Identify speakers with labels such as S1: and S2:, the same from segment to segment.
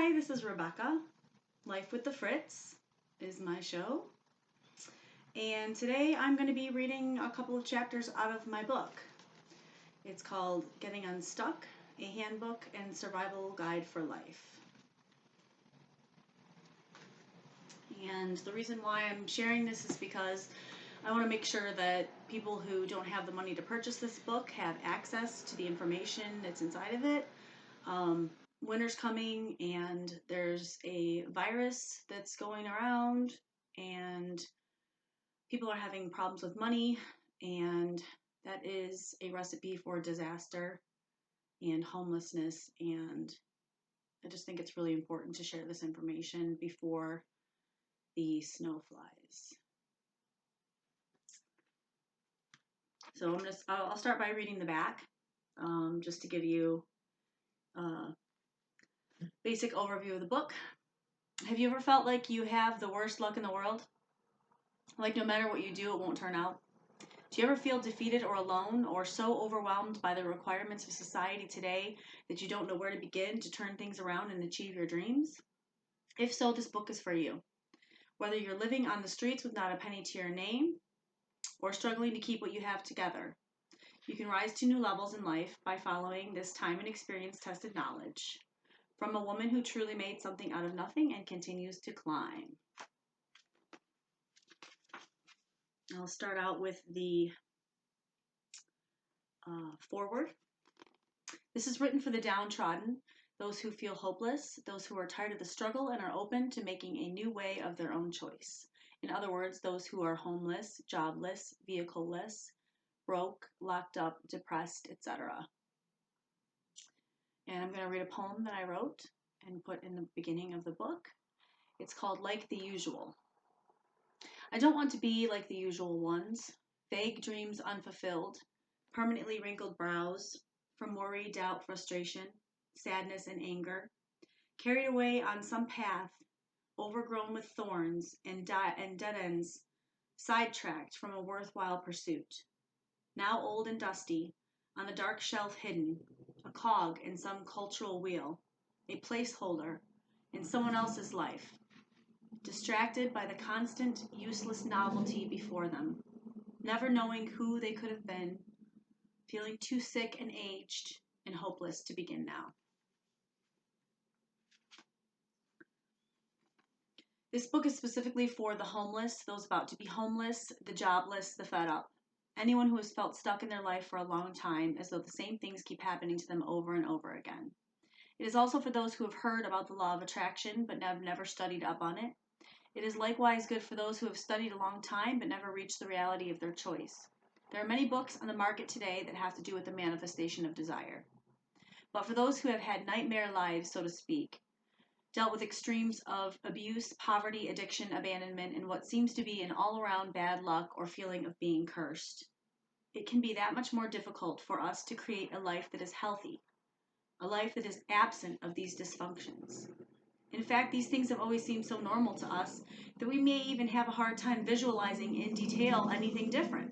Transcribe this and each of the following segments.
S1: Hi, this is Rebecca. Life with the Fritz is my show. And today I'm going to be reading a couple of chapters out of my book. It's called Getting Unstuck, a handbook and survival guide for life. And the reason why I'm sharing this is because I want to make sure that people who don't have the money to purchase this book have access to the information that's inside of it. Winter's coming and there's a virus that's going around and people are having problems with money, and that is a recipe for disaster and homelessness, and I just think it's really important to share this information before the snow flies. So I'll start by reading the back, just to give you a basic overview of the book. Have you ever felt like you have the worst luck in the world? Like no matter what you do, it won't turn out? Do you ever feel defeated or alone, or so overwhelmed by the requirements of society today that you don't know where to begin to turn things around and achieve your dreams? If so, this book is for you. Whether you're living on the streets with not a penny to your name, or struggling to keep what you have together, you can rise to new levels in life by following this time and experience tested knowledge from a woman who truly made something out of nothing and continues to climb. I'll start out with the foreword. This is written for the downtrodden, those who feel hopeless, those who are tired of the struggle and are open to making a new way of their own choice. In other words, those who are homeless, jobless, vehicle-less, broke, locked up, depressed, etc. And I'm going to read a poem that I wrote and put in the beginning of the book. It's called Like the Usual. I don't want to be like the usual ones, vague dreams unfulfilled, permanently wrinkled brows, from worry, doubt, frustration, sadness, and anger, carried away on some path, overgrown with thorns and dead ends, sidetracked from a worthwhile pursuit. Now old and dusty, on the dark shelf hidden, a cog in some cultural wheel, a placeholder in someone else's life, distracted by the constant, useless novelty before them, never knowing who they could have been, feeling too sick and aged and hopeless to begin now. This book is specifically for the homeless, those about to be homeless, the jobless, the fed up. Anyone who has felt stuck in their life for a long time, as though the same things keep happening to them over and over again. It is also for those who have heard about the law of attraction but have never studied up on it. It is likewise good for those who have studied a long time but never reached the reality of their choice. There are many books on the market today that have to do with the manifestation of desire. But for those who have had nightmare lives, so to speak, dealt with extremes of abuse, poverty, addiction, abandonment, and what seems to be an all-around bad luck or feeling of being cursed, it can be that much more difficult for us to create a life that is healthy, a life that is absent of these dysfunctions. In fact, these things have always seemed so normal to us that we may even have a hard time visualizing in detail anything different.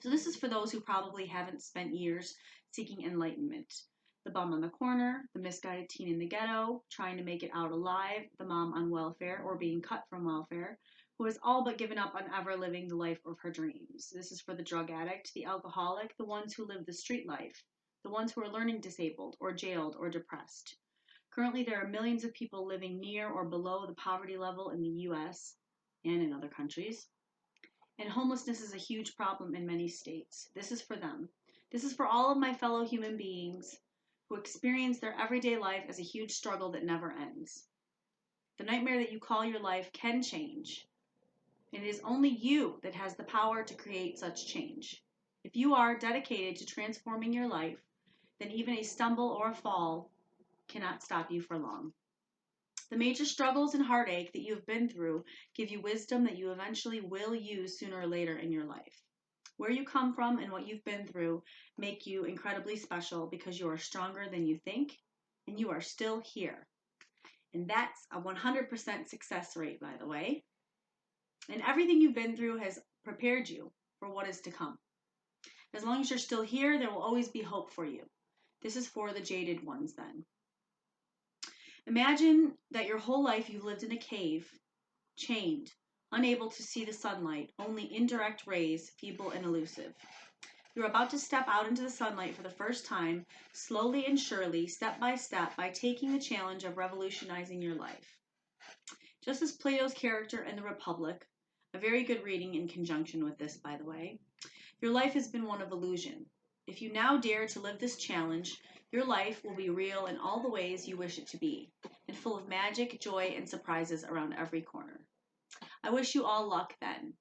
S1: So this is for those who probably haven't spent years seeking enlightenment. The bum on the corner, the misguided teen in the ghetto, trying to make it out alive, the mom on welfare or being cut from welfare, who has all but given up on ever living the life of her dreams. This is for the drug addict, the alcoholic, the ones who live the street life, the ones who are learning disabled or jailed or depressed. Currently, there are millions of people living near or below the poverty level in the U.S. and in other countries. And homelessness is a huge problem in many states. This is for them. This is for all of my fellow human beings who experience their everyday life as a huge struggle that never ends. The nightmare that you call your life can change. And it is only you that has the power to create such change. If you are dedicated to transforming your life, then even a stumble or a fall cannot stop you for long. The major struggles and heartache that you have been through give you wisdom that you eventually will use sooner or later in your life. Where you come from and what you've been through make you incredibly special because you are stronger than you think, and you are still here. And that's a 100% success rate, by the way. And everything you've been through has prepared you for what is to come. As long as you're still here, there will always be hope for you. This is for the jaded ones then. Imagine that your whole life you've lived in a cave, chained, unable to see the sunlight, only indirect rays, feeble and elusive. You're about to step out into the sunlight for the first time, slowly and surely, step by taking the challenge of revolutionizing your life. Just as Plato's character in the Republic, a very good reading in conjunction with this, by the way, your life has been one of illusion. If you now dare to live this challenge, your life will be real in all the ways you wish it to be, and full of magic, joy, and surprises around every corner. I wish you all luck then.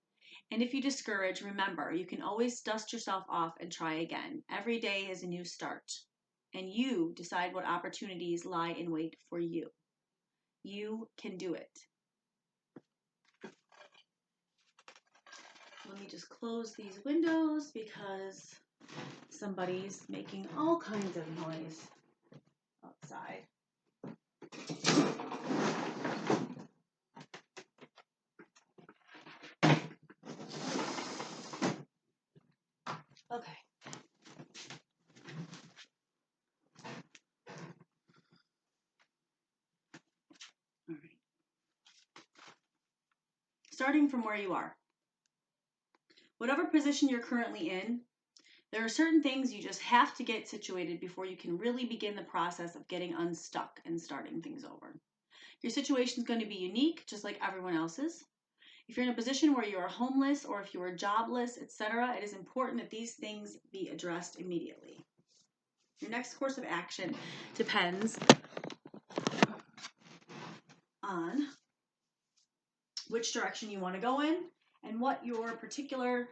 S1: And if you discourage, remember, you can always dust yourself off and try again. Every day is a new start. And you decide what opportunities lie in wait for you. You can do it. Let me just close these windows because somebody's making all kinds of noise outside. Okay. All right. Starting from where you are. Whatever position you're currently in, there are certain things you just have to get situated before you can really begin the process of getting unstuck and starting things over. Your situation is going to be unique, just like everyone else's. If you're in a position where you are homeless or if you are jobless, etc., it is important that these things be addressed immediately. Your next course of action depends on which direction you want to go in and what your particular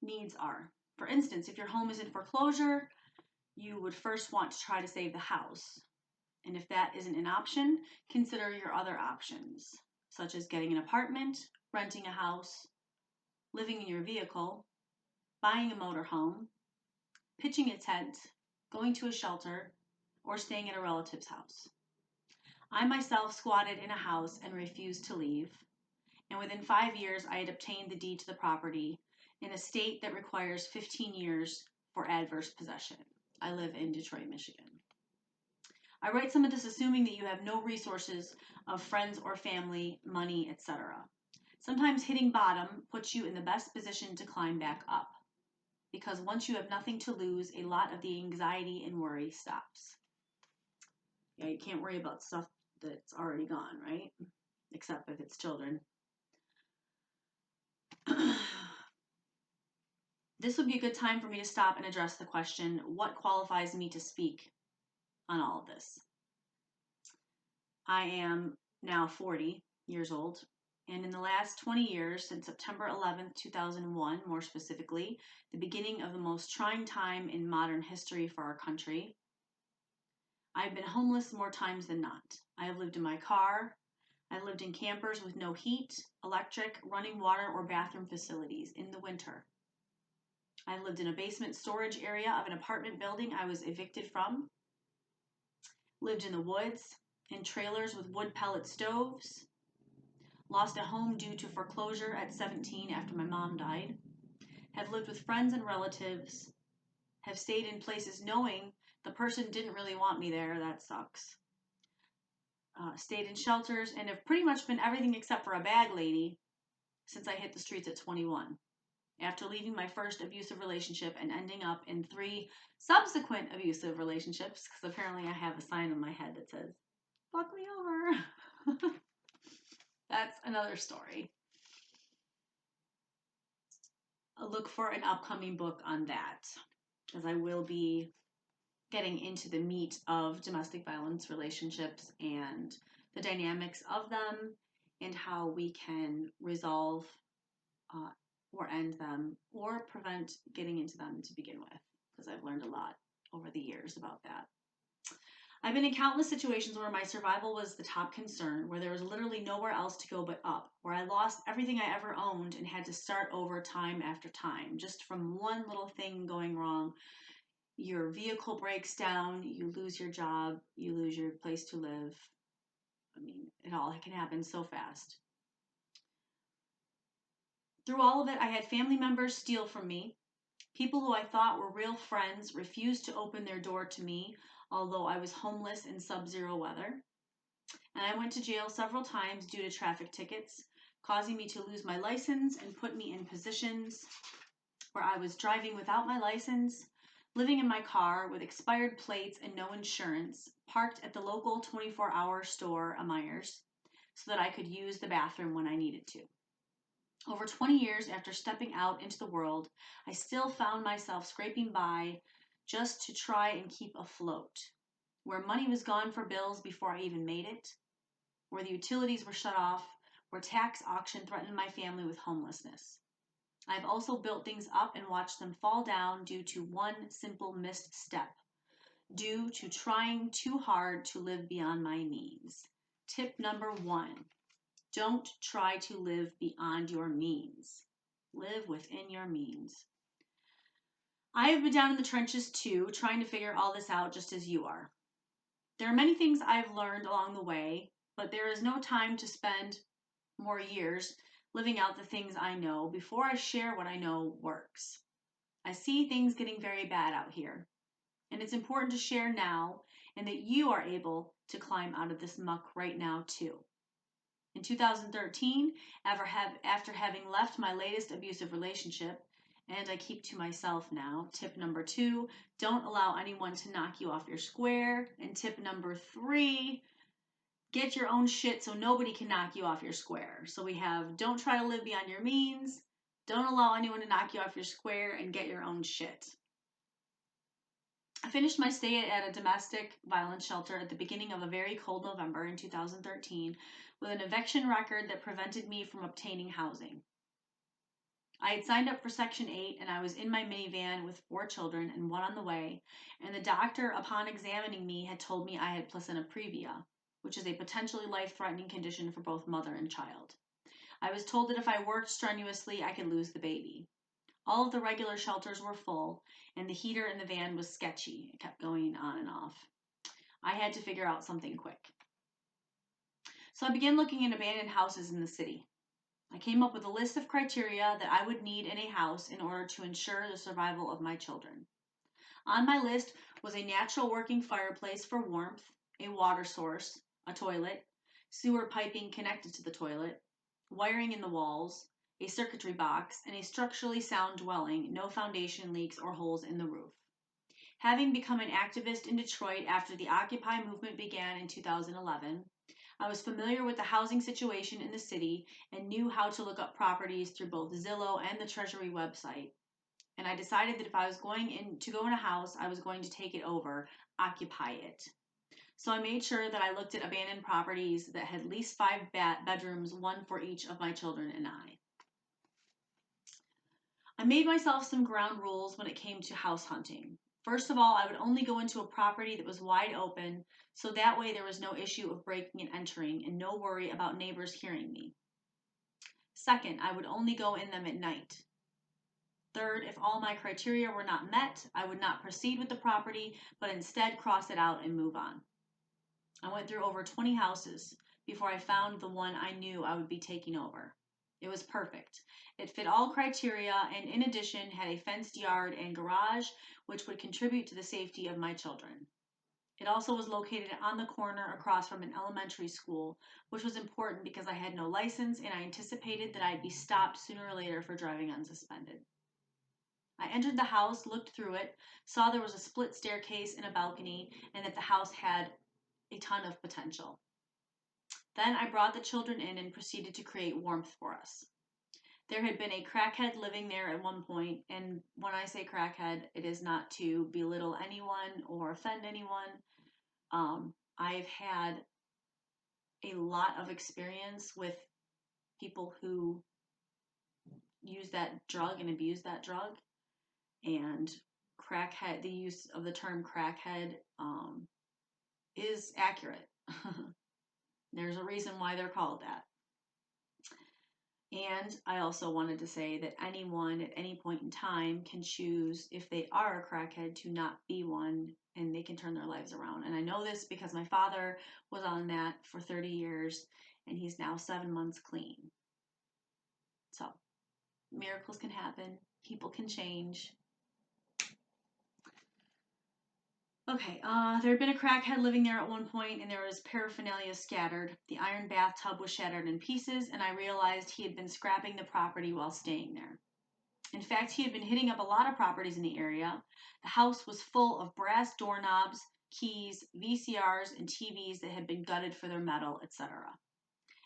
S1: needs are. For instance, if your home is in foreclosure, you would first want to try to save the house. And if that isn't an option, consider your other options, such as getting an apartment, renting a house, living in your vehicle, buying a motorhome, pitching a tent, going to a shelter, or staying at a relative's house. I myself squatted in a house and refused to leave, and within 5 years I had obtained the deed to the property in a state that requires 15 years for adverse possession. I live in Detroit, Michigan. I write some of this assuming that you have no resources of friends or family, money, etc. Sometimes hitting bottom puts you in the best position to climb back up, because once you have nothing to lose, a lot of the anxiety and worry stops. Yeah, you can't worry about stuff that's already gone, right? Except if it's children. This would be a good time for me to stop and address the question, what qualifies me to speak on all of this? I am now 40 years old, and in the last 20 years, since September 11th, 2001, more specifically, the beginning of the most trying time in modern history for our country, I've been homeless more times than not. I have lived in my car. I've lived in campers with no heat, electric, running water, or bathroom facilities in the winter. I lived in a basement storage area of an apartment building I was evicted from. Lived in the woods, in trailers with wood pellet stoves. Lost a home due to foreclosure at 17 after my mom died. Have lived with friends and relatives. Have stayed in places knowing the person didn't really want me there. That sucks. Stayed in shelters and have pretty much been everything except for a bag lady since I hit the streets at 21. After leaving my first abusive relationship and ending up in 3 subsequent abusive relationships, because apparently I have a sign on my head that says, fuck me over. That's another story. I'll look for an upcoming book on that, as I will be getting into the meat of domestic violence relationships and the dynamics of them and how we can resolve or end them or prevent getting into them to begin with, because I've learned a lot over the years about that. I've been in countless situations where my survival was the top concern, where there was literally nowhere else to go but up, where I lost everything I ever owned and had to start over time after time, just from one little thing going wrong. Your vehicle breaks down, you lose your job, you lose your place to live. I mean, it all can happen so fast. Through all of it, I had family members steal from me, People who I thought were real friends refused to open their door to me, although I was homeless in sub-zero weather. And I went to jail several times due to traffic tickets, causing me to lose my license and put me in positions where I was driving without my license, living in my car with expired plates and no insurance, parked at the local 24-hour store, a Myers, so that I could use the bathroom when I needed to. Over 20 years after stepping out into the world, I still found myself scraping by just to try and keep afloat, where money was gone for bills before I even made it, where the utilities were shut off, where tax auction threatened my family with homelessness. I've also built things up and watched them fall down due to one simple missed step, due to trying too hard to live beyond my means. Tip number 1, don't try to live beyond your means. Live within your means. I have been down in the trenches too, trying to figure all this out just as you are. There are many things I've learned along the way, but there is no time to spend more years living out the things I know before I share what I know works. I see things getting very bad out here, and it's important to share now and that you are able to climb out of this muck right now too. In 2013, after having left my latest abusive relationship, and I keep to myself now, tip number 2, don't allow anyone to knock you off your square. And tip number 3, get your own shit so nobody can knock you off your square. So we have don't try to live beyond your means, don't allow anyone to knock you off your square, and get your own shit. I finished my stay at a domestic violence shelter at the beginning of a very cold November in 2013 with an eviction record that prevented me from obtaining housing. I had signed up for Section 8 and I was in my minivan with 4 children and one on the way, and the doctor, upon examining me, had told me I had placenta previa, which is a potentially life-threatening condition for both mother and child. I was told that if I worked strenuously, I could lose the baby. All of the regular shelters were full, and the heater in the van was sketchy. It kept going on and off. I had to figure out something quick. So I began looking at abandoned houses in the city. I came up with a list of criteria that I would need in a house in order to ensure the survival of my children. On my list was a natural working fireplace for warmth, a water source, a toilet, sewer piping connected to the toilet, wiring in the walls, a circuitry box, and a structurally sound dwelling, no foundation leaks or holes in the roof. Having become an activist in Detroit after the Occupy movement began in 2011, I was familiar with the housing situation in the city and knew how to look up properties through both Zillow and the Treasury website. And I decided that if I was going to go in a house, I was going to take it over, occupy it. So I made sure that I looked at abandoned properties that had at least 5 bedrooms, one for each of my children and I. I made myself some ground rules when it came to house hunting. First of all, I would only go into a property that was wide open, so that way there was no issue of breaking and entering and no worry about neighbors hearing me. Second, I would only go in them at night. Third, if all my criteria were not met, I would not proceed with the property, but instead cross it out and move on. I went through over 20 houses before I found the one I knew I would be taking over. It was perfect. It fit all criteria and in addition had a fenced yard and garage which would contribute to the safety of my children. It also was located on the corner across from an elementary school, which was important because I had no license and I anticipated that I'd be stopped sooner or later for driving unsuspended. I entered the house, looked through it, saw there was a split staircase and a balcony, and that the house had a ton of potential. Then I brought the children in and proceeded to create warmth for us. There had been a crackhead living there at one point, and when I say crackhead, it is not to belittle anyone or offend anyone. I've had a lot of experience with people who use that drug and abuse that drug, and crackhead, the use of the term crackhead is accurate. There's a reason why they're called that. And I also wanted to say that anyone at any point in time can choose, if they are a crackhead, to not be one, and they can turn their lives around. And I know this because my father was on that for 30 years, and he's now 7 months clean. So, miracles can happen. People can change. Okay, there had been a crackhead living there at one point, and there was paraphernalia scattered. The iron bathtub was shattered in pieces, and I realized he had been scrapping the property while staying there. In fact, he had been hitting up a lot of properties in the area. The house was full of brass doorknobs, keys, VCRs, and TVs that had been gutted for their metal, etc.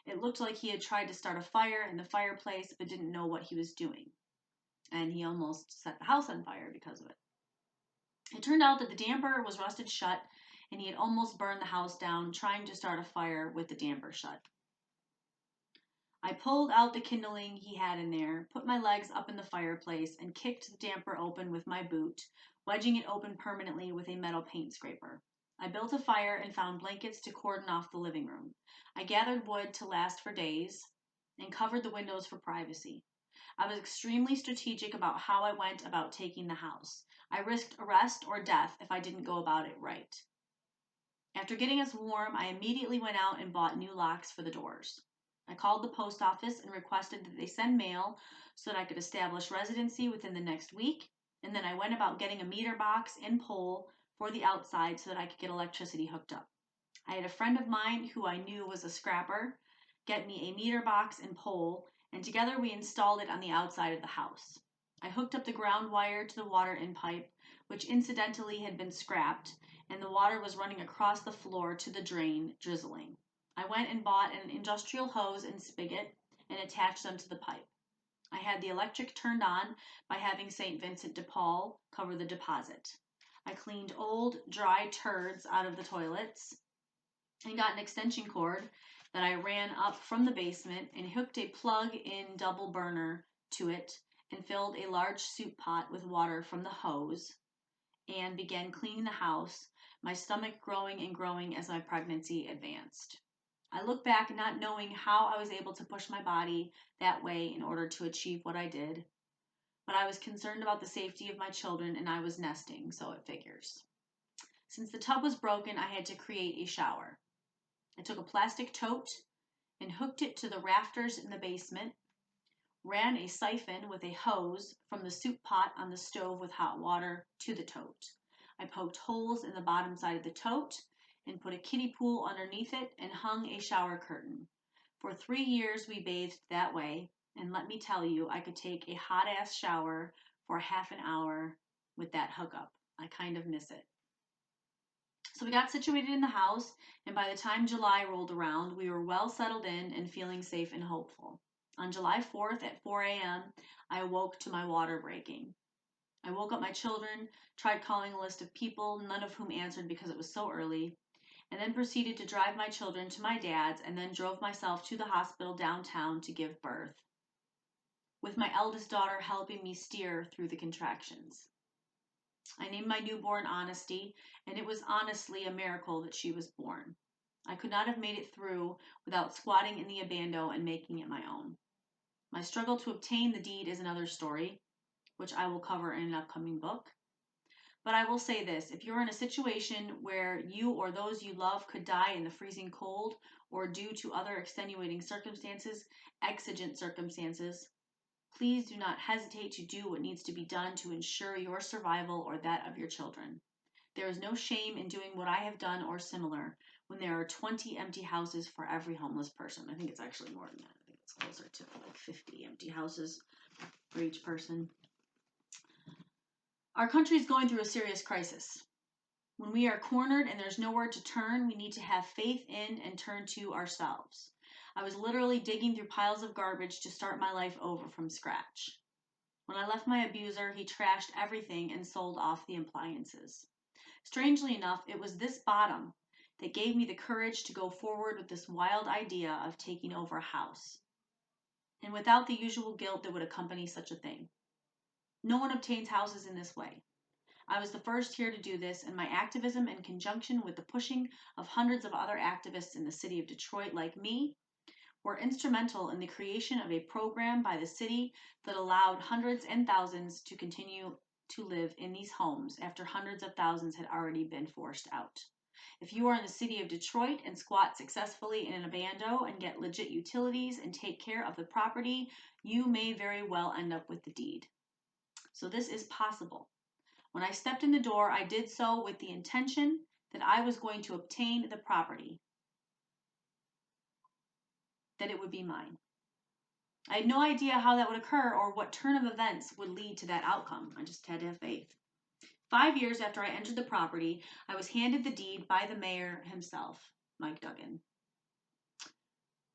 S1: It looked like he had tried to start a fire in the fireplace but didn't know what he was doing. And he almost set the house on fire because of it. It turned out that the damper was rusted shut, and he had almost burned the house down trying to start a fire with the damper shut. I pulled out the kindling he had in there, put my legs up in the fireplace, and kicked the damper open with my boot, wedging it open permanently with a metal paint scraper. I built a fire and found blankets to cordon off the living room. I gathered wood to last for days and covered the windows for privacy. I was extremely strategic about how I went about taking the house. I risked arrest or death if I didn't go about it right. After getting us warm, I immediately went out and bought new locks for the doors. I called the post office and requested that they send mail so that I could establish residency within the next week, and then I went about getting a meter box and pole for the outside so that I could get electricity hooked up. I had a friend of mine who I knew was a scrapper get me a meter box and pole, and together we installed it on the outside of the house. I hooked up the ground wire to the water in pipe, which incidentally had been scrapped, and the water was running across the floor to the drain, drizzling. I went and bought an industrial hose and spigot and attached them to the pipe. I had the electric turned on by having St. Vincent de Paul cover the deposit. I cleaned old, dry turds out of the toilets and got an extension cord that I ran up from the basement and hooked a plug-in double burner to it and filled a large soup pot with water from the hose and began cleaning the house, my stomach growing and growing as my pregnancy advanced. I look back not knowing how I was able to push my body that way in order to achieve what I did, but I was concerned about the safety of my children and I was nesting, so it figures. Since the tub was broken, I had to create a shower. I took a plastic tote and hooked it to the rafters in the basement, ran a siphon with a hose from the soup pot on the stove with hot water to the tote. I poked holes in the bottom side of the tote and put a kiddie pool underneath it and hung a shower curtain. For 3 years we bathed that way, and let me tell you, I could take a hot ass shower for half an hour with that hookup. I kind of miss it. So we got situated in the house, and by the time July rolled around, we were well settled in and feeling safe and hopeful. On July 4th at 4 a.m., I awoke to my water breaking. I woke up my children, tried calling a list of people, none of whom answered because it was so early, and then proceeded to drive my children to my dad's and then drove myself to the hospital downtown to give birth, with my eldest daughter helping me steer through the contractions. I named my newborn Honesty, and it was honestly a miracle that she was born. I could not have made it through without squatting in the abando and making it my own. My struggle to obtain the deed is another story, which I will cover in an upcoming book. But I will say this, if you're in a situation where you or those you love could die in the freezing cold or due to other extenuating circumstances, exigent circumstances, please do not hesitate to do what needs to be done to ensure your survival or that of your children. There is no shame in doing what I have done or similar when there are 20 empty houses for every homeless person. I think it's actually more than that. I think it's closer to like 50 empty houses for each person. Our country is going through a serious crisis. When we are cornered and there's nowhere to turn, we need to have faith in and turn to ourselves. I was literally digging through piles of garbage to start my life over from scratch. When I left my abuser, he trashed everything and sold off the appliances. Strangely enough, it was this bottom that gave me the courage to go forward with this wild idea of taking over a house, and without the usual guilt that would accompany such a thing. No one obtains houses in this way. I was the first here to do this, and my activism in conjunction with the pushing of hundreds of other activists in the city of Detroit like me were instrumental in the creation of a program by the city that allowed hundreds and thousands to continue to live in these homes after hundreds of thousands had already been forced out. If you are in the city of Detroit and squat successfully in an abando and get legit utilities and take care of the property, you may very well end up with the deed. So this is possible. When I stepped in the door, I did so with the intention that I was going to obtain the property, that it would be mine. I had no idea how that would occur or what turn of events would lead to that outcome. I just had to have faith. 5 years after I entered the property, I was handed the deed by the mayor himself, Mike Duggan,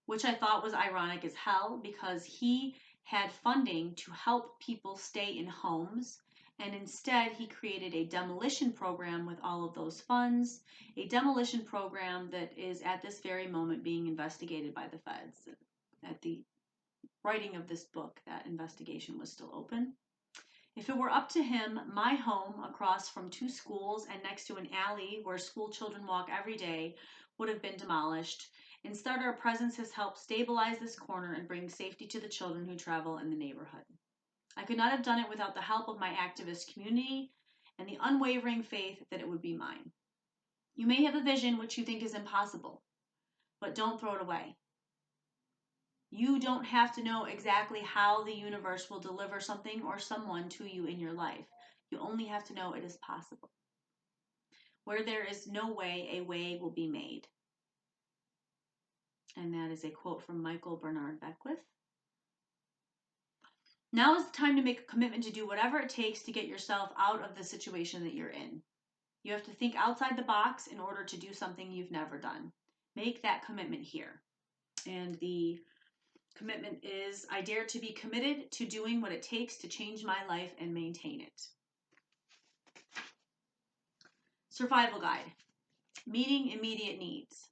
S1: which I thought was ironic as hell because he had funding to help people stay in homes, and instead he created a demolition program with all of those funds, a demolition program that is at this very moment being investigated by the feds. At the writing of this book, that investigation was still open. If it were up to him, my home across from 2 schools and next to an alley where school children walk every day would have been demolished. Instead, our presence has helped stabilize this corner and bring safety to the children who travel in the neighborhood. I could not have done it without the help of my activist community and the unwavering faith that it would be mine. You may have a vision which you think is impossible, but don't throw it away. You don't have to know exactly how the universe will deliver something or someone to you in your life. You only have to know it is possible. Where there is no way, a way will be made. And that is a quote from Michael Bernard Beckwith. Now is the time to make a commitment to do whatever it takes to get yourself out of the situation that you're in. You have to think outside the box in order to do something you've never done. Make that commitment here. And the commitment is, I dare to be committed to doing what it takes to change my life and maintain it. Survival guide. Meeting immediate needs.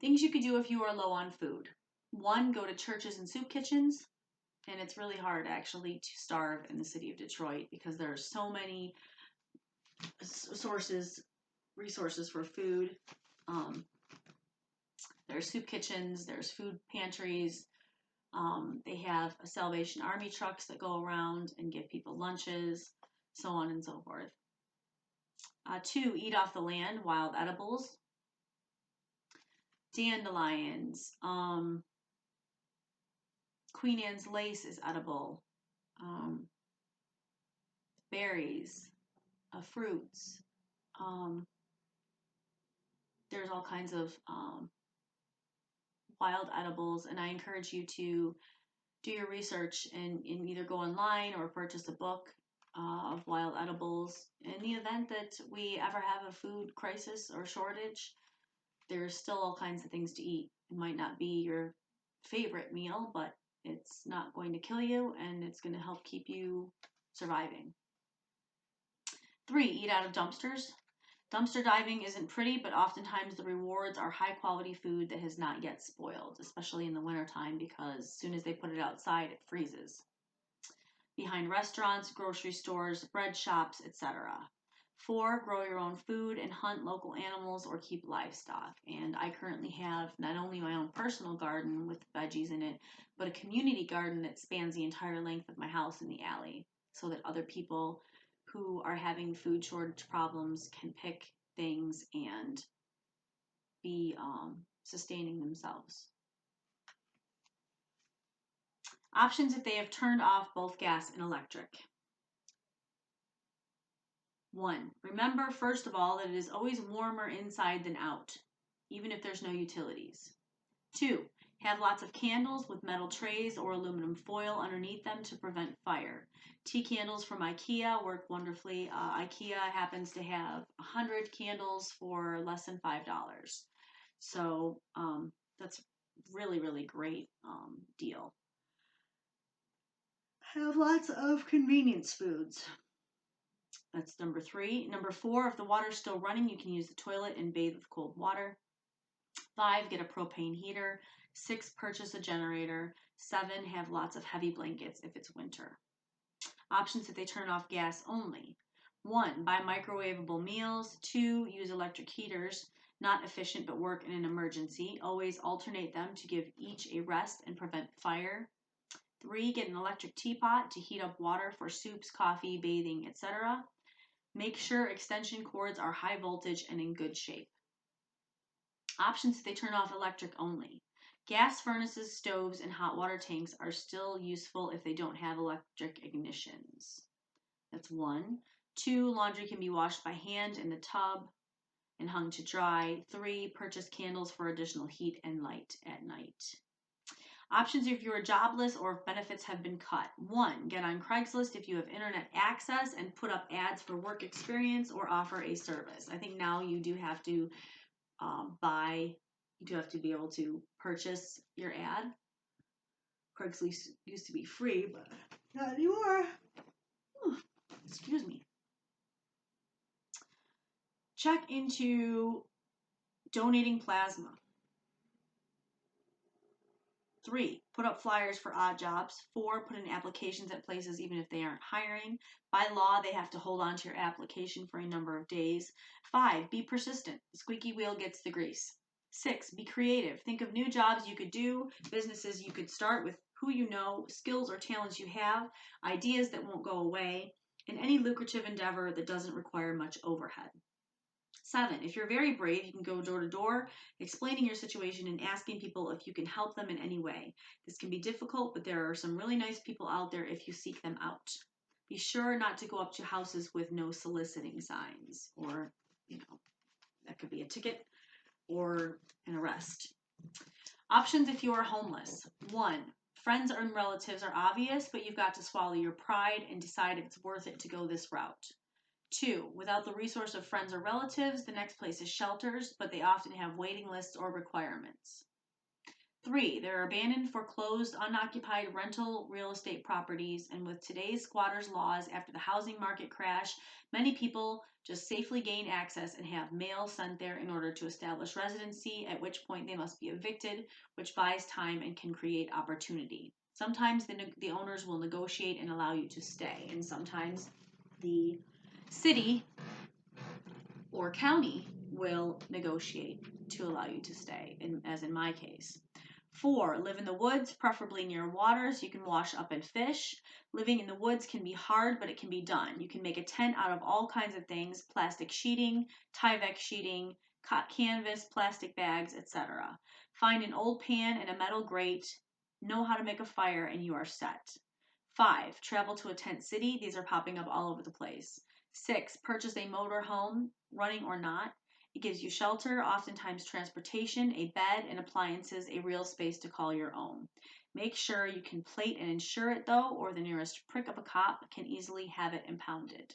S1: Things you could do if you are low on food. 1, go to churches and soup kitchens. And it's really hard actually to starve in the city of Detroit because there are so many resources for food. There's soup kitchens, there's food pantries. They have a Salvation Army trucks that go around and give people lunches, so on and so forth. 2, eat off the land, wild edibles. Dandelions. Queen Anne's lace is edible. Berries, fruits. There's all kinds of wild edibles, and I encourage you to do your research and either go online or purchase a book of wild edibles. In the event that we ever have a food crisis or shortage, there's still all kinds of things to eat. It might not be your favorite meal, but it's not going to kill you and it's going to help keep you surviving. 3, eat out of dumpsters. Dumpster diving isn't pretty, but oftentimes the rewards are high quality food that has not yet spoiled, especially in the wintertime because as soon as they put it outside, it freezes. Behind restaurants, grocery stores, bread shops, etc. 4, grow your own food and hunt local animals or keep livestock. And I currently have not only my own personal garden with veggies in it, but a community garden that spans the entire length of my house in the alley so that other people who are having food shortage problems can pick things and be sustaining themselves. Options if they have turned off both gas and electric. 1, remember first of all that it is always warmer inside than out, even if there's no utilities. 2, have lots of candles with metal trays or aluminum foil underneath them to prevent fire. Tea candles from IKEA work wonderfully. IKEA happens to have 100 candles for less than $5. So that's really, really great deal. Have lots of convenience foods. That's number 3. Number 4, if the water's still running, you can use the toilet and bathe with cold water. 5, get a propane heater. 6, purchase a generator. 7, have lots of heavy blankets if it's winter. Options if they turn off gas only. 1, buy microwavable meals. 2, use electric heaters. Not efficient but work in an emergency. Always alternate them to give each a rest and prevent fire. 3, get an electric teapot to heat up water for soups, coffee, bathing, etc. Make sure extension cords are high voltage and in good shape. Options if they turn off electric only. Gas furnaces, stoves, and hot water tanks are still useful if they don't have electric ignitions. That's 1. 2, laundry can be washed by hand in the tub and hung to dry. 3, purchase candles for additional heat and light at night. Options if you are jobless or if benefits have been cut. 1, get on Craigslist if you have internet access and put up ads for work experience or offer a service. I think now you do have to you do have to be able to purchase your ad. Craigslist used to be free, but not anymore. Excuse me. Check into donating plasma. 3, put up flyers for odd jobs. 4, put in applications at places even if they aren't hiring. By law, they have to hold on to your application for a number of days. 5, be persistent. The squeaky wheel gets the grease. 6, be creative. Think of new jobs you could do, businesses you could start with who you know, skills or talents you have, ideas that won't go away, and any lucrative endeavor that doesn't require much overhead. 7, if you're very brave, you can go door to door, explaining your situation and asking people if you can help them in any way. This can be difficult, but there are some really nice people out there if you seek them out. Be sure not to go up to houses with no soliciting signs, or, that could be a ticket or an arrest. Options if you are homeless. 1, friends and relatives are obvious, but you've got to swallow your pride and decide if it's worth it to go this route. 2, without the resource of friends or relatives, the next place is shelters, but they often have waiting lists or requirements. 3, there are abandoned, foreclosed, unoccupied rental real estate properties, and with today's squatters' laws after the housing market crash, many people just safely gain access and have mail sent there in order to establish residency, at which point they must be evicted, which buys time and can create opportunity. Sometimes the owners will negotiate and allow you to stay, and sometimes the city or county will negotiate to allow you to stay, as in my case. 4, live in the woods, preferably near water so you can wash up and fish. Living in the woods can be hard, but it can be done. You can make a tent out of all kinds of things: plastic sheeting, Tyvek sheeting, canvas, plastic bags, etc. Find an old pan and a metal grate, know how to make a fire, and you are set. 5, travel to a tent city. These are popping up all over the place. 6, purchase a motor home, running or not. It gives you shelter, oftentimes transportation, a bed, and appliances, a real space to call your own. Make sure you can plate and insure it though, or the nearest prick of a cop can easily have it impounded.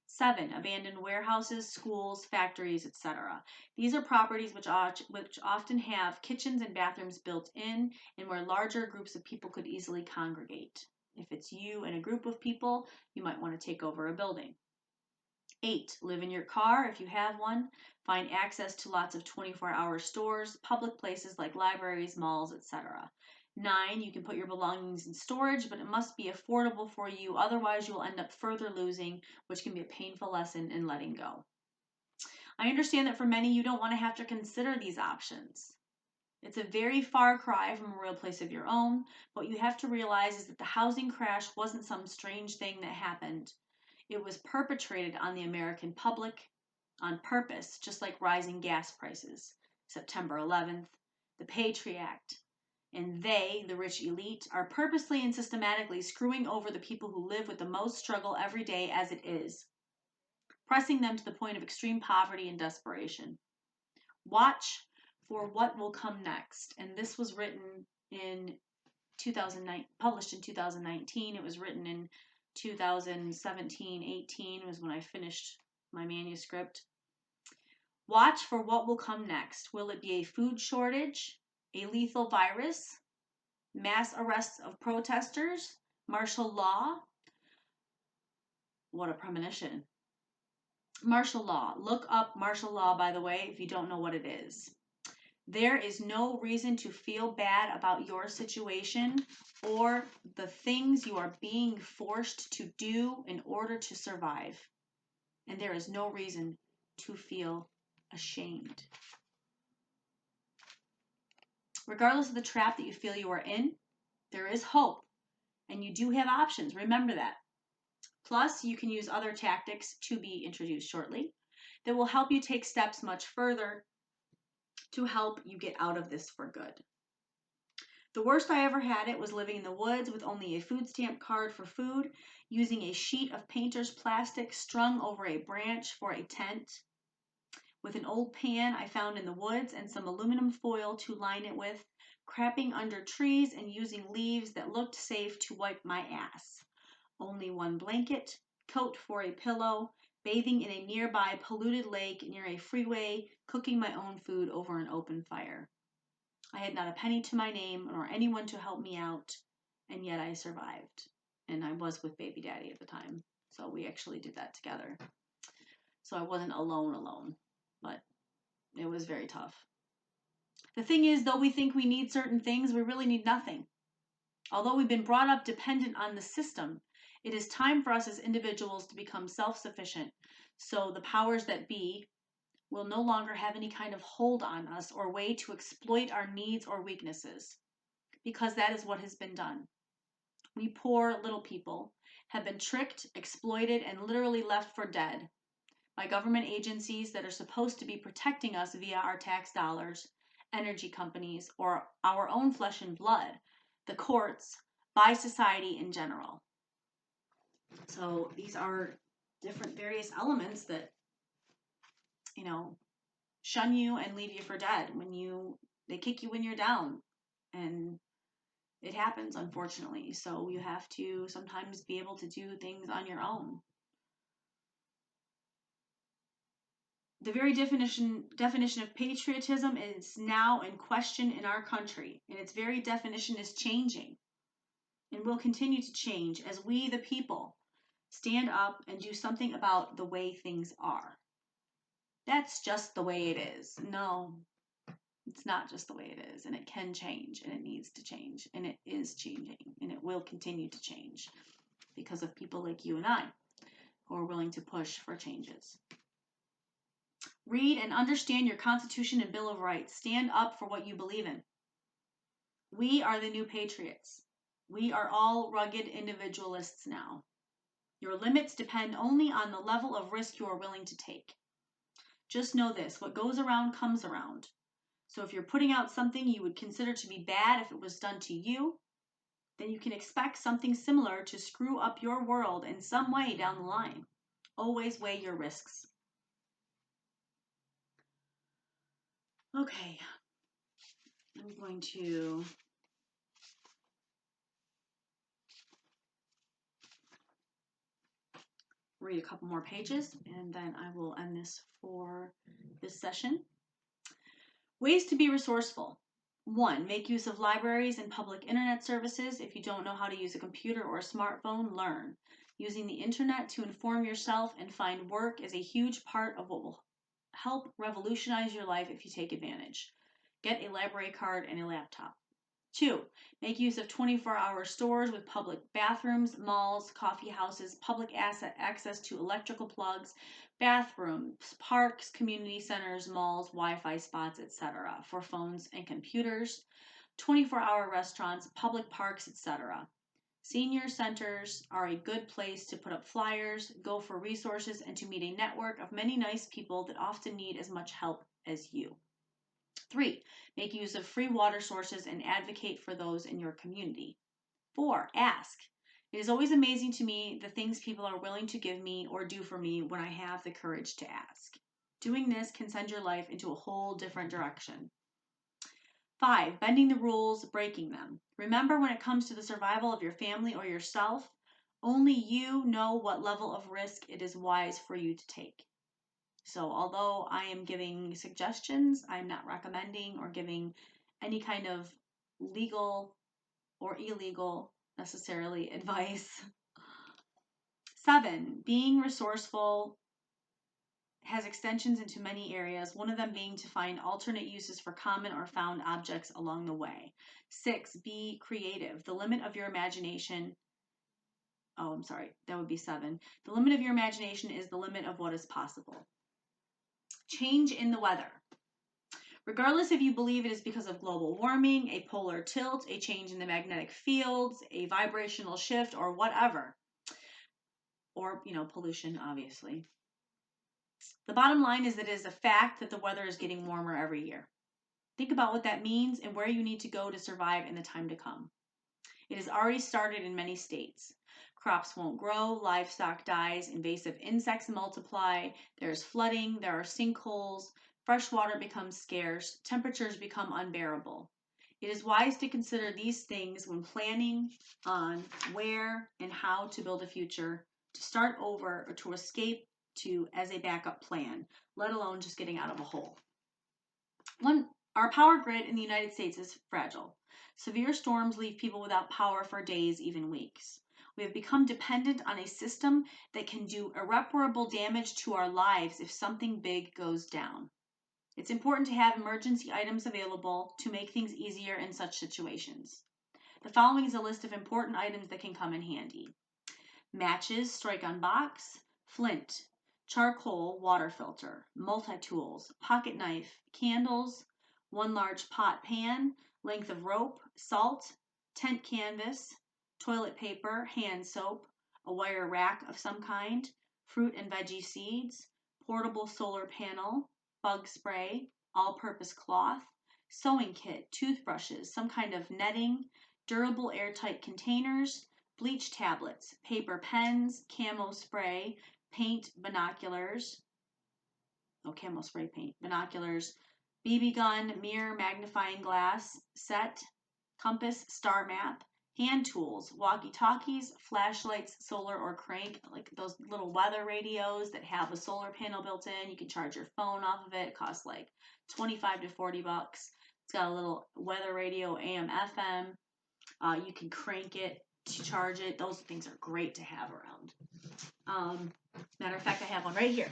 S1: 7, abandoned warehouses, schools, factories, etc. These are properties which often have kitchens and bathrooms built in and where larger groups of people could easily congregate. If it's you and a group of people, you might want to take over a building. 8, live in your car if you have one. Find access to lots of 24-hour stores, public places like libraries, malls, etc. 9, you can put your belongings in storage, but it must be affordable for you. Otherwise, you will end up further losing, which can be a painful lesson in letting go. I understand that for many, you don't want to have to consider these options. It's a very far cry from a real place of your own. What you have to realize is that the housing crash wasn't some strange thing that happened. It was perpetrated on the American public on purpose, just like rising gas prices, September 11th, the Patriot Act. And they, the rich elite, are purposely and systematically screwing over the people who live with the most struggle every day as it is, pressing them to the point of extreme poverty and desperation. Watch for what will come next. And this was written in 2009, published in 2019. It was written in 2017-18 was when I finished my manuscript. Watch for what will come next. Will it be a food shortage, a lethal virus, mass arrests of protesters, martial law? What a premonition. Martial law. Look up martial law, by the way, if you don't know what it is. There is no reason to feel bad about your situation or the things you are being forced to do in order to survive. And there is no reason to feel ashamed. Regardless of the trap that you feel you are in, there is hope. And you do have options. Remember that. Plus, you can use other tactics to be introduced shortly that will help you take steps much further to help you get out of this for good. The worst I ever had it was living in the woods with only a food stamp card for food, using a sheet of painter's plastic strung over a branch for a tent, with an old pan I found in the woods and some aluminum foil to line it with, crapping under trees and using leaves that looked safe to wipe my ass. Only one blanket, coat for a pillow, bathing in a nearby polluted lake near a freeway, cooking my own food over an open fire. I had not a penny to my name nor anyone to help me out, and yet I survived. And I was with baby daddy at the time, so we actually did that together. So I wasn't alone, but it was very tough. The thing is, though we think we need certain things, we really need nothing. Although we've been brought up dependent on the system, it is time for us as individuals to become self-sufficient, so the powers that be will no longer have any kind of hold on us or way to exploit our needs or weaknesses, because that is what has been done. We poor little people have been tricked, exploited, and literally left for dead by government agencies that are supposed to be protecting us via our tax dollars, energy companies, or our own flesh and blood, the courts, by society in general. So these are different various elements that, shun you and leave you for dead they kick you when you're down. And it happens, unfortunately. So you have to sometimes be able to do things on your own. The very definition of patriotism is now in question in our country, and its very definition is changing and will continue to change as we, the people, stand up and do something about the way things are. That's just the way it is. No, it's not just the way it is, and it can change, and it needs to change, and it is changing, and it will continue to change because of people like you and I who are willing to push for changes. Read and understand your Constitution and Bill of Rights. Stand up for what you believe in. We are the new patriots. We are all rugged individualists now. Your limits depend only on the level of risk you are willing to take. Just know this, what goes around comes around. So if you're putting out something you would consider to be bad if it was done to you, then you can expect something similar to screw up your world in some way down the line. Always weigh your risks. Okay, I'm going to read a couple more pages and then I will end this for this session. Ways to be resourceful. 1. Make use of libraries and public internet services. If you don't know how to use a computer or a smartphone, learn. Using the internet to inform yourself and find work is a huge part of what will help revolutionize your life if you take advantage. Get a library card and a laptop. 2. Make use of 24-hour stores with public bathrooms, malls, coffee houses, public access to electrical plugs, bathrooms, parks, community centers, malls, Wi-Fi spots, etc. for phones and computers, 24-hour restaurants, public parks, etc. Senior centers are a good place to put up flyers, go for resources, and to meet a network of many nice people that often need as much help as you. 3. Make use of free water sources and advocate for those in your community. 4. Ask. It is always amazing to me the things people are willing to give me or do for me when I have the courage to ask. Doing this can send your life into a whole different direction. 5. Bending the rules, breaking them. Remember, when it comes to the survival of your family or yourself, only you know what level of risk it is wise for you to take. So although I am giving suggestions, I'm not recommending or giving any kind of legal or illegal necessarily advice. 7. Being resourceful has extensions into many areas, one of them being to find alternate uses for common or found objects along the way. 6. Be creative. The limit of your imagination, that would be 7. The limit of your imagination is the limit of what is possible. Change in the weather. Regardless if you believe it is because of global warming, a polar tilt, a change in the magnetic fields, a vibrational shift, or whatever, or, pollution, obviously. The bottom line is that it is a fact that the weather is getting warmer every year. Think about what that means and where you need to go to survive in the time to come. It has already started in many states. Crops won't grow, livestock dies, invasive insects multiply, there's flooding, there are sinkholes, fresh water becomes scarce, temperatures become unbearable. It is wise to consider these things when planning on where and how to build a future, to start over, or to escape to as a backup plan, let alone just getting out of a hole. Our power grid in the United States is fragile. Severe storms leave people without power for days, even weeks. We have become dependent on a system that can do irreparable damage to our lives if something big goes down. It's important to have emergency items available to make things easier in such situations. The following is a list of important items that can come in handy. Matches, strike-on box, flint, charcoal, water filter, multi-tools, pocket knife, candles, one large pot pan, length of rope, salt, tent canvas, toilet paper, hand soap, a wire rack of some kind, fruit and veggie seeds, portable solar panel, bug spray, all-purpose cloth, sewing kit, toothbrushes, some kind of netting, durable airtight containers, bleach tablets, paper pens, camo spray, paint, binoculars, camo spray paint, binoculars, BB gun, mirror, magnifying glass, set, compass, star map, hand tools, walkie-talkies, flashlights, solar or crank, like those little weather radios that have a solar panel built in. You can charge your phone off of it. It costs like 25 to 40 bucks. It's got a little weather radio, AM, FM. You can crank it to charge it. Those things are great to have around. Matter of fact, I have one right here.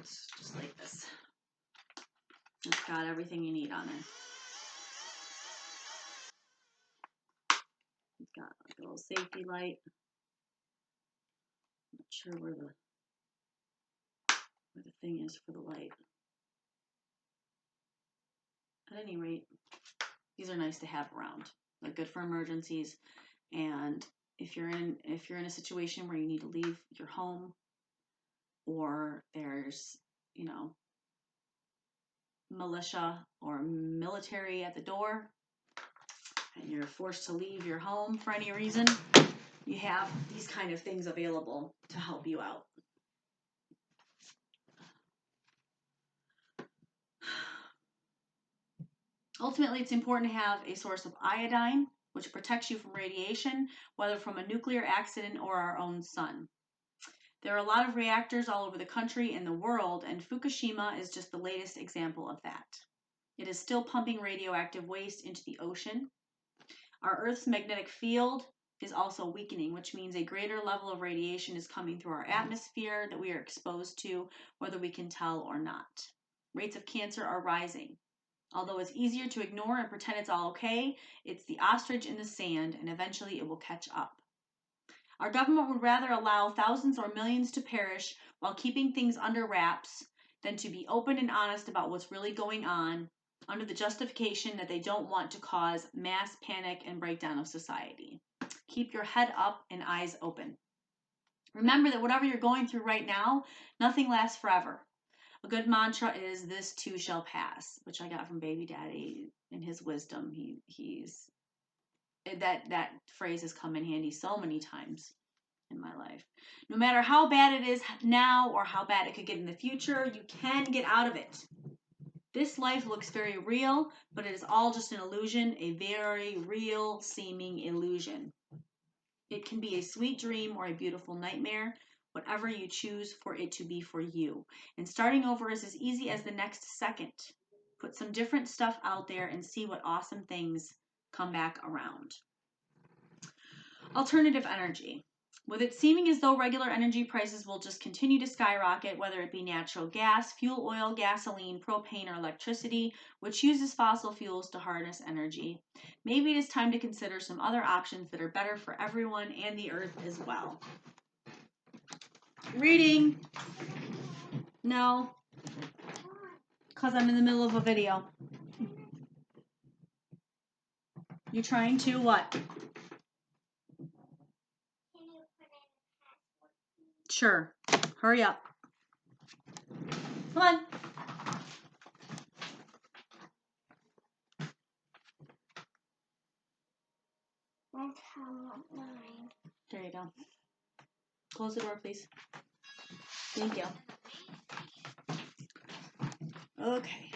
S1: It's just like this. It's got everything you need on it. It's got like a little safety light. I'm not sure where the thing is for the light. At any rate, these are nice to have around. They're good for emergencies, and if you're in a situation where you need to leave your home, or there's militia or military at the door, and you're forced to leave your home for any reason, you have these kind of things available to help you out. Ultimately, it's important to have a source of iodine, which protects you from radiation, whether from a nuclear accident or our own sun. There are a lot of reactors all over the country and the world, and Fukushima is just the latest example of that. It is still pumping radioactive waste into the ocean. Our Earth's magnetic field is also weakening, which means a greater level of radiation is coming through our atmosphere that we are exposed to, whether we can tell or not. Rates of cancer are rising. Although it's easier to ignore and pretend it's all okay, it's the ostrich in the sand, and eventually it will catch up. Our government would rather allow thousands or millions to perish while keeping things under wraps than to be open and honest about what's really going on under the justification that they don't want to cause mass panic and breakdown of society. Keep your head up and eyes open. Remember that whatever you're going through right now, nothing lasts forever. A good mantra is "this too shall pass," which I got from Baby Daddy in his wisdom. He's that phrase has come in handy so many times in my life. No matter how bad it is now or how bad it could get in the future, you can get out of it. This life looks very real, but it is all just an illusion, a very real seeming illusion. It can be a sweet dream or a beautiful nightmare, whatever you choose for it to be for you. And starting over is as easy as the next second. Put some different stuff out there and see what awesome things come back around. Alternative energy. With it seeming as though regular energy prices will just continue to skyrocket, whether it be natural gas, fuel oil, gasoline, propane, or electricity, which uses fossil fuels to harness energy, maybe it is time to consider some other options that are better for everyone and the earth as well. Reading. No. Because I'm in the middle of a video. You're trying to what? Sure. Hurry up. Come on. There you go. Close the door, please. Thank you. Okay.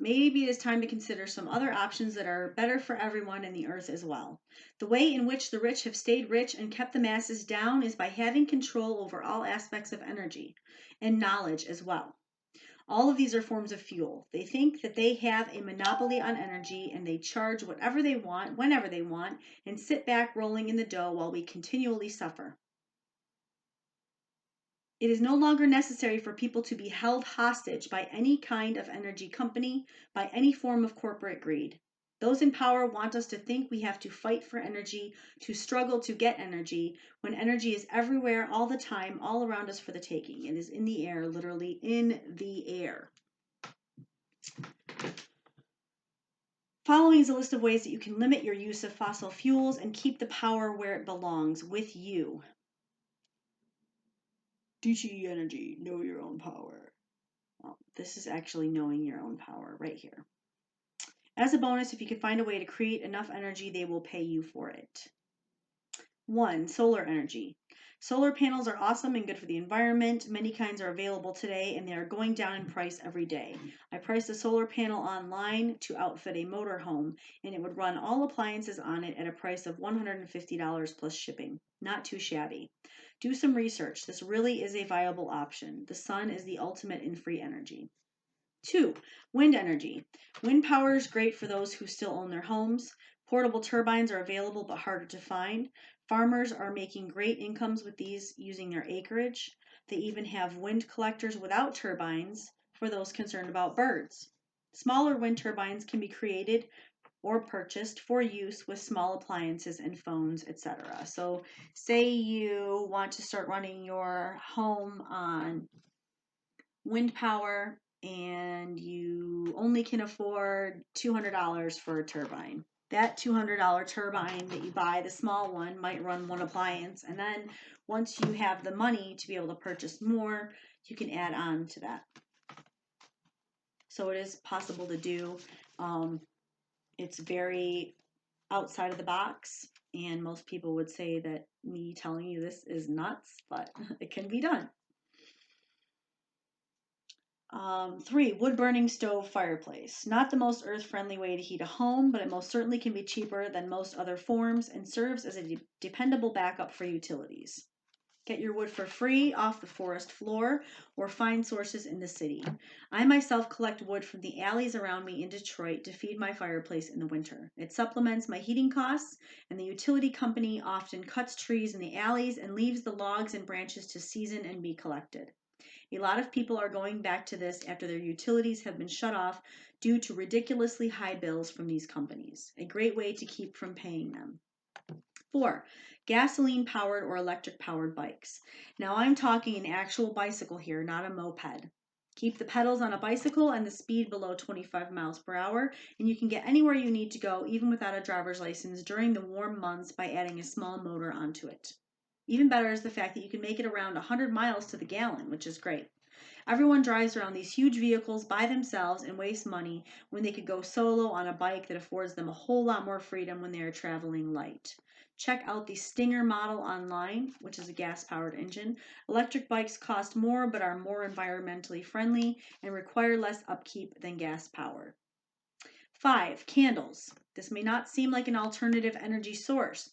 S1: Maybe it is time to consider some other options that are better for everyone and the earth as well. The way in which the rich have stayed rich and kept the masses down is by having control over all aspects of energy and knowledge as well. All of these are forms of fuel. They think that they have a monopoly on energy and they charge whatever they want, whenever they want, and sit back rolling in the dough while we continually suffer. It is no longer necessary for people to be held hostage by any kind of energy company, by any form of corporate greed. Those in power want us to think we have to fight for energy, to struggle to get energy, when energy is everywhere, all the time, all around us for the taking. It is in the air, literally in the air. Following is a list of ways that you can limit your use of fossil fuels and keep the power where it belongs, with you. DC Energy, know your own power. Well, this is actually knowing your own power right here. As a bonus, if you can find a way to create enough energy, they will pay you for it. 1. Solar energy. Solar panels are awesome and good for the environment. Many kinds are available today and they are going down in price every day. I priced a solar panel online to outfit a motorhome and it would run all appliances on it at a price of $150 plus shipping. Not too shabby. Do some research. This really is a viable option. The sun is the ultimate in free energy. 2. Wind energy. Wind power is great for those who still own their homes. Portable turbines are available but harder to find. Farmers are making great incomes with these using their acreage. They even have wind collectors without turbines for those concerned about birds. Smaller wind turbines can be created or purchased for use with small appliances and phones, etc. So say you want to start running your home on wind power and you only can afford $200 for a turbine. That $200 turbine that you buy, the small one, might run one appliance. And then once you have the money to be able to purchase more, you can add on to that. So it is possible to do. It's very outside of the box. And most people would say that me telling you this is nuts, but it can be done. 3. Wood burning stove fireplace. Not the most earth-friendly way to heat a home, but it most certainly can be cheaper than most other forms and serves as a dependable backup for utilities. Get your wood for free off the forest floor or find sources in the city. I myself collect wood from the alleys around me in Detroit to feed my fireplace in the winter. It supplements my heating costs, and the utility company often cuts trees in the alleys and leaves the logs and branches to season and be collected. A lot of people are going back to this after their utilities have been shut off due to ridiculously high bills from these companies. A great way to keep from paying them. 4. Gasoline powered or electric powered bikes. Now I'm talking an actual bicycle here, not a moped. Keep the pedals on a bicycle and the speed below 25 miles per hour, and you can get anywhere you need to go even without a driver's license during the warm months by adding a small motor onto it. Even better is the fact that you can make it around 100 miles to the gallon, which is great. Everyone drives around these huge vehicles by themselves and wastes money when they could go solo on a bike that affords them a whole lot more freedom when they are traveling light. Check out the Stinger model online, which is a gas-powered engine. Electric bikes cost more but are more environmentally friendly and require less upkeep than gas-powered. 5. Candles. This may not seem like an alternative energy source,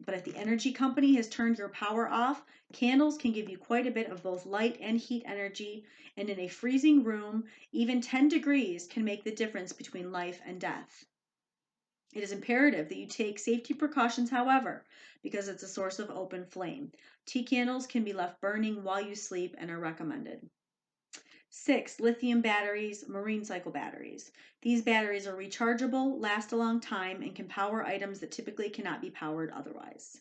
S1: but if the energy company has turned your power off, candles can give you quite a bit of both light and heat energy, and in a freezing room, even 10 degrees can make the difference between life and death. It is imperative that you take safety precautions, however, because it's a source of open flame. Tea candles can be left burning while you sleep and are recommended. 6. Lithium batteries, marine cycle batteries. These batteries are rechargeable, last a long time, and can power items that typically cannot be powered otherwise.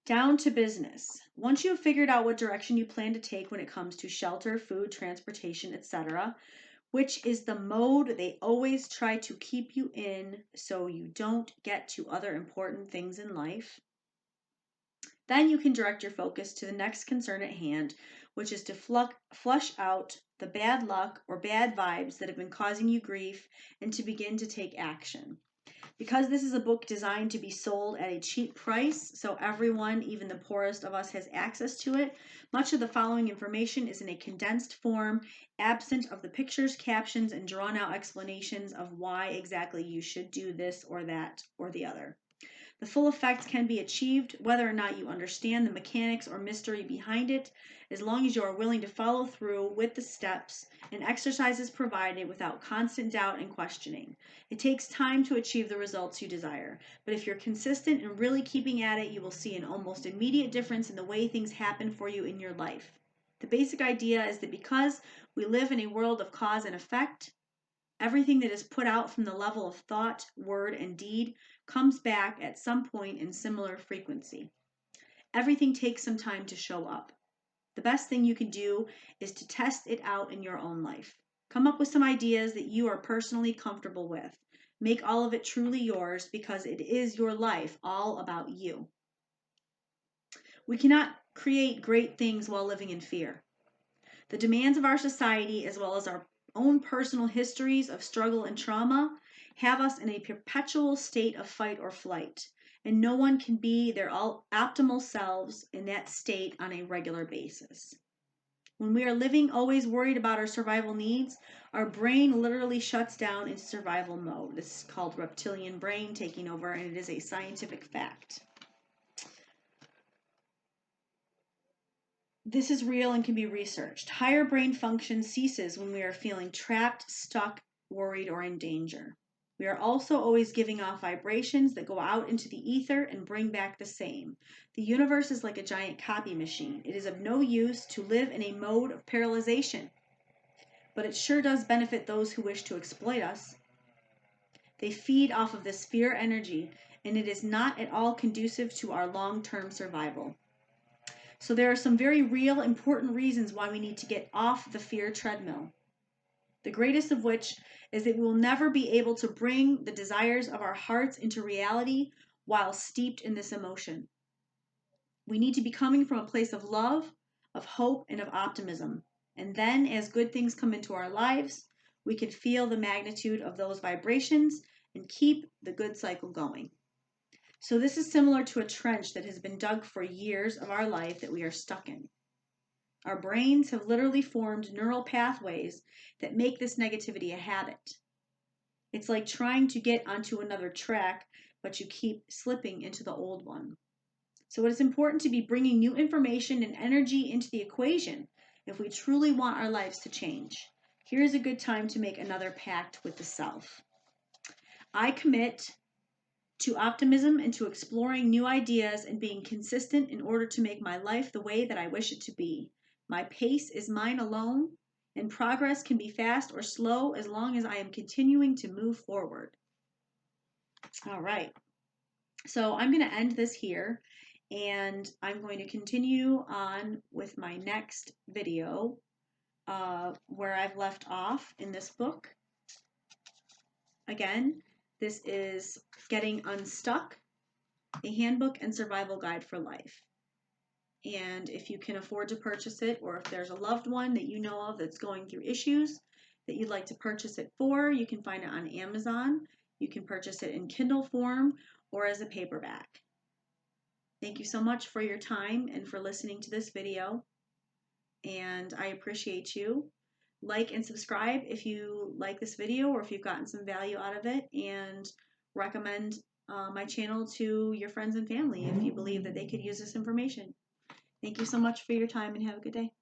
S1: Down to business. Once you have figured out what direction you plan to take when it comes to shelter, food, transportation, etc., which is the mode they always try to keep you in so you don't get to other important things in life, then you can direct your focus to the next concern at hand, which is to flush out the bad luck or bad vibes that have been causing you grief and to begin to take action. Because this is a book designed to be sold at a cheap price, so everyone, even the poorest of us, has access to it, much of the following information is in a condensed form, absent of the pictures, captions, and drawn out explanations of why exactly you should do this or that or the other. The full effect can be achieved whether or not you understand the mechanics or mystery behind it, as long as you are willing to follow through with the steps and exercises provided without constant doubt and questioning. It takes time to achieve the results you desire, but if you're consistent and really keeping at it, you will see an almost immediate difference in the way things happen for you in your life. The basic idea is that because we live in a world of cause and effect, everything that is put out from the level of thought, word, and deed comes back at some point in similar frequency. Everything takes some time to show up. The best thing you can do is to test it out in your own life. Come up with some ideas that you are personally comfortable with. Make all of it truly yours because it is your life, all about you. We cannot create great things while living in fear. The demands of our society, as well as our own personal histories of struggle and trauma, have us in a perpetual state of fight or flight, and no one can be their optimal selves in that state on a regular basis. When we are living always worried about our survival needs, our brain literally shuts down into survival mode. This is called reptilian brain taking over, and it is a scientific fact. This is real and can be researched. Higher brain function ceases when we are feeling trapped, stuck, worried, or in danger. We are also always giving off vibrations that go out into the ether and bring back the same. The universe is like a giant copy machine. It is of no use to live in a mode of paralyzation, but it sure does benefit those who wish to exploit us. They feed off of this fear energy, and it is not at all conducive to our long-term survival. So there are some very real, important reasons why we need to get off the fear treadmill. The greatest of which is that we will never be able to bring the desires of our hearts into reality while steeped in this emotion. We need to be coming from a place of love, of hope, and of optimism. And then, as good things come into our lives, we can feel the magnitude of those vibrations and keep the good cycle going. So this is similar to a trench that has been dug for years of our life that we are stuck in. Our brains have literally formed neural pathways that make this negativity a habit. It's like trying to get onto another track, but you keep slipping into the old one. So it is important to be bringing new information and energy into the equation if we truly want our lives to change. Here is a good time to make another pact with the self. I commit to optimism and to exploring new ideas and being consistent in order to make my life the way that I wish it to be. My pace is mine alone, and progress can be fast or slow as long as I am continuing to move forward. All right. So I'm going to end this here, and I'm going to continue on with my next video where I've left off in this book. Again, this is Getting Unstuck, a handbook and survival guide for life. And if you can afford to purchase it, or if there's a loved one that you know of that's going through issues that you'd like to purchase it for, you can find it on Amazon. You can purchase it in Kindle form or as a paperback. Thank you so much for your time and for listening to this video. And I appreciate you. Like and subscribe if you like this video or if you've gotten some value out of it, and recommend my channel to your friends and family if you believe that they could use this information. Thank you so much for your time and have a good day.